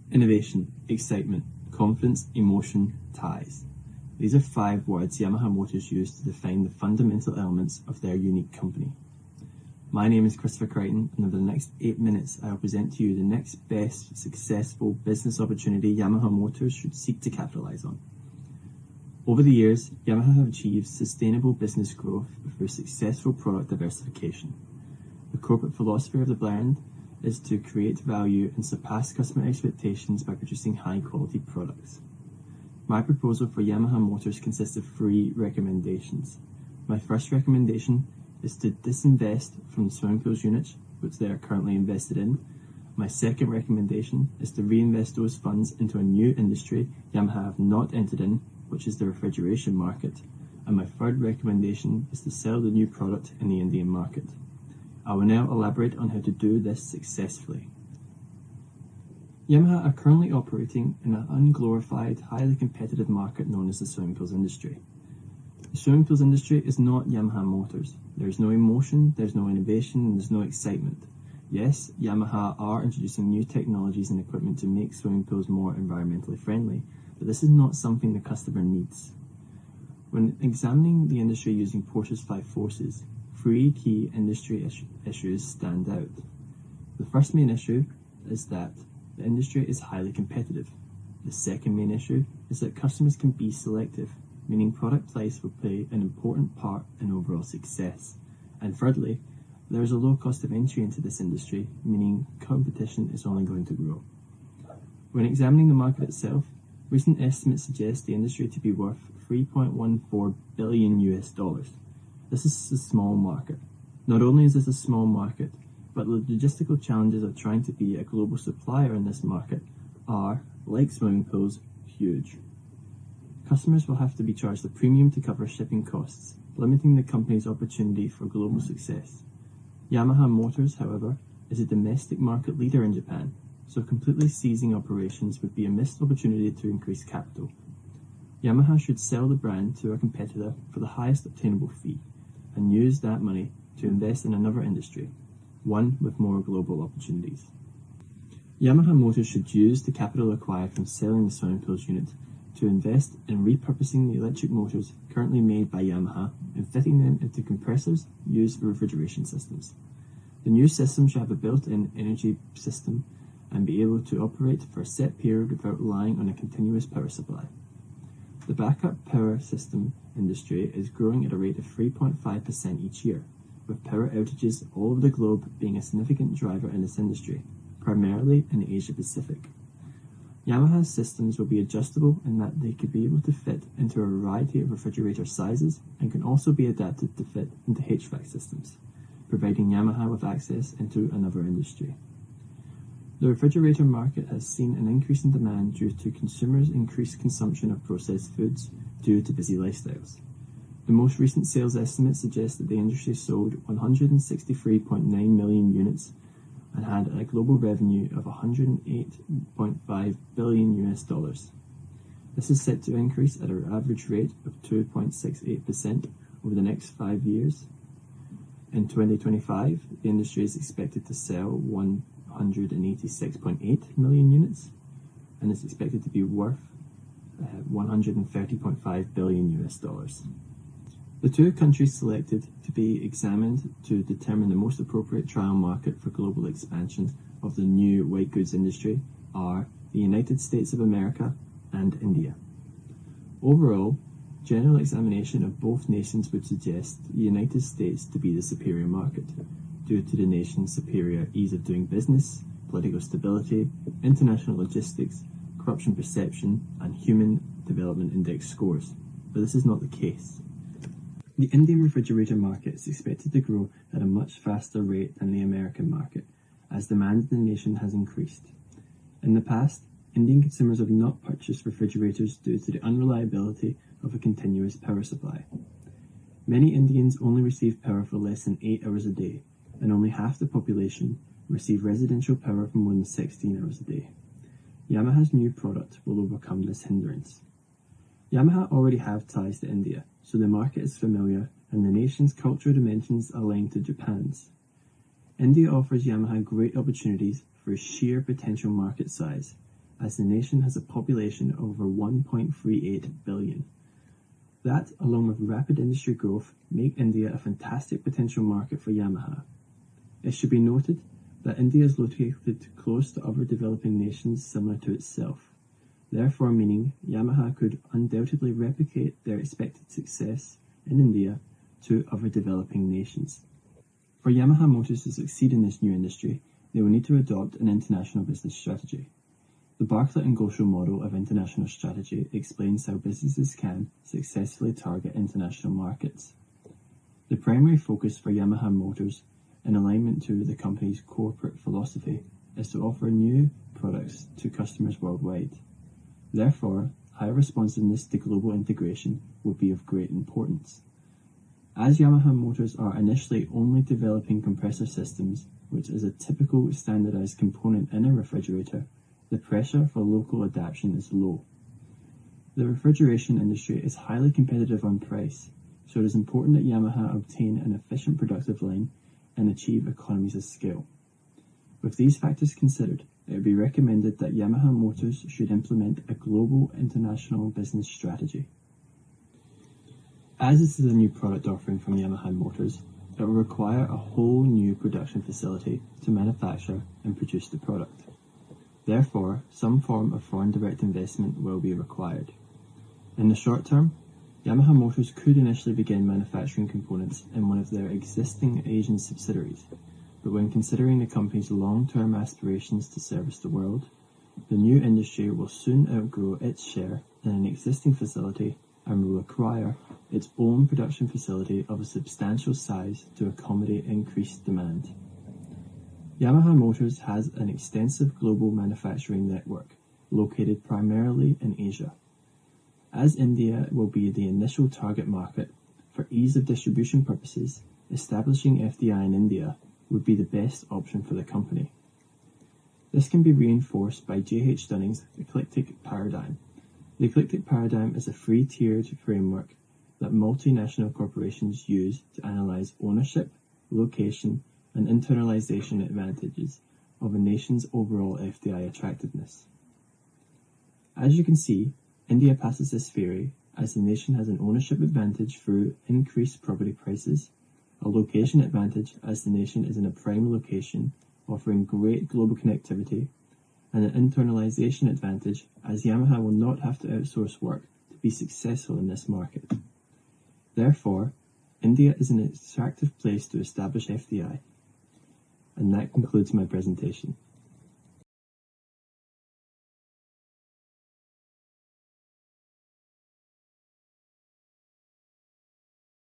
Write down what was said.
Innovation, excitement, confidence, emotion, ties. These are 5 words Yamaha Motors use to define the fundamental elements of their unique company. My name is Christopher Crighton, and over the next 8 minutes I will present to you the next best successful business opportunity Yamaha Motors should seek to capitalise on. Over the years, Yamaha have achieved sustainable business growth through successful product diversification. The corporate philosophy of the brand is to create value and surpass customer expectations by producing high-quality products. My proposal for Yamaha Motors consists of 3 recommendations. My first recommendation is to disinvest from the swimming pools units, which they are currently invested in. My second recommendation is to reinvest those funds into a new industry Yamaha have not entered in, which is the refrigeration market. And my third recommendation is to sell the new product in the Indian market. I will now elaborate on how to do this successfully. Yamaha are currently operating in an unglorified, highly competitive market known as the swimming pools industry. The swimming pools industry is not Yamaha Motors. There is no emotion, there's no innovation, and there's no excitement. Yes, Yamaha are introducing new technologies and equipment to make swimming pools more environmentally friendly, but this is not something the customer needs. When examining the industry using Porter's 5 forces, 3 key industry issues stand out. The first main issue is that the industry is highly competitive. The second main issue is that customers can be selective, meaning product price will play an important part in overall success. And thirdly, there is a low cost of entry into this industry, meaning competition is only going to grow. When examining the market itself, recent estimates suggest the industry to be worth $3.14 billion US. This is a small market. Not only is this a small market, but the logistical challenges of trying to be a global supplier in this market are, like swimming pools, huge. Customers will have to be charged a premium to cover shipping costs, limiting the company's opportunity for global success. Yamaha Motors, however, is a domestic market leader in Japan, so completely ceasing operations would be a missed opportunity to increase capital. Yamaha should sell the brand to a competitor for the highest obtainable fee, and use that money to invest in another industry, one with more global opportunities. Yamaha Motors should use the capital acquired from selling the swimming pools unit to invest in repurposing the electric motors currently made by Yamaha and fitting them into compressors used for refrigeration systems. The new system should have a built-in energy system and be able to operate for a set period without relying on a continuous power supply. The backup power system industry is growing at a rate of 3.5% each year, with power outages all over the globe being a significant driver in this industry, primarily in Asia Pacific. Yamaha's systems will be adjustable in that they could be able to fit into a variety of refrigerator sizes and can also be adapted to fit into HVAC systems, providing Yamaha with access into another industry. The refrigerator market has seen an increase in demand due to consumers' increased consumption of processed foods due to busy lifestyles. The most recent sales estimates suggest that the industry sold 163.9 million units and had a global revenue of $108.5 billion US. This is set to increase at an average rate of 2.68% over the next 5 years. In 2025, the industry is expected to sell 186.8 million units and is expected to be worth $130.5 billion US. The 2 countries selected to be examined to determine the most appropriate trial market for global expansion of the new white goods industry are the United States of America and India. Overall, general examination of both nations would suggest the United States to be the superior market, due to the nation's superior ease of doing business, political stability, international logistics, corruption perception, and human development index scores. But this is not the case. The Indian refrigerator market is expected to grow at a much faster rate than the American market, as demand in the nation has increased. In the past, Indian consumers have not purchased refrigerators due to the unreliability of a continuous power supply. Many Indians only receive power for less than 8 hours a day, and only half the population receive residential power for more than 16 hours a day. Yamaha's new product will overcome this hindrance. Yamaha already have ties to India, so the market is familiar and the nation's cultural dimensions align to Japan's. India offers Yamaha great opportunities for sheer potential market size, as the nation has a population of over 1.38 billion. That, along with rapid industry growth, make India a fantastic potential market for Yamaha. It should be noted that India is located close to other developing nations similar to itself, therefore meaning Yamaha could undoubtedly replicate their expected success in India to other developing nations. For Yamaha Motors to succeed in this new industry, they will need to adopt an international business strategy. The Bartlett and Gosho model of international strategy explains how businesses can successfully target international markets. The primary focus for Yamaha Motors, in alignment to the company's corporate philosophy, is to offer new products to customers worldwide. Therefore, high responsiveness to global integration would be of great importance. As Yamaha Motors are initially only developing compressor systems, which is a typical standardized component in a refrigerator, the pressure for local adaptation is low. The refrigeration industry is highly competitive on price, so it is important that Yamaha obtain an efficient productive line and achieve economies of scale. With these factors considered, it would be recommended that Yamaha Motors should implement a global international business strategy. As this is a new product offering from Yamaha Motors, it will require a whole new production facility to manufacture and produce the product. Therefore, some form of foreign direct investment will be required. In the short term, Yamaha Motors could initially begin manufacturing components in one of their existing Asian subsidiaries, but when considering the company's long-term aspirations to service the world, the new industry will soon outgrow its share in an existing facility and will require its own production facility of a substantial size to accommodate increased demand. Yamaha Motors has an extensive global manufacturing network, located primarily in Asia. As India will be the initial target market, for ease of distribution purposes, establishing FDI in India would be the best option for the company. This can be reinforced by J.H. Dunning's eclectic paradigm. The eclectic paradigm is a three-tiered framework that multinational corporations use to analyze ownership, location, and internalization advantages of a nation's overall FDI attractiveness. As you can see, India passes this theory as the nation has an ownership advantage through increased property prices, a location advantage as the nation is in a prime location offering great global connectivity, and an internalization advantage as Yamaha will not have to outsource work to be successful in this market. Therefore, India is an attractive place to establish FDI. And that concludes my presentation.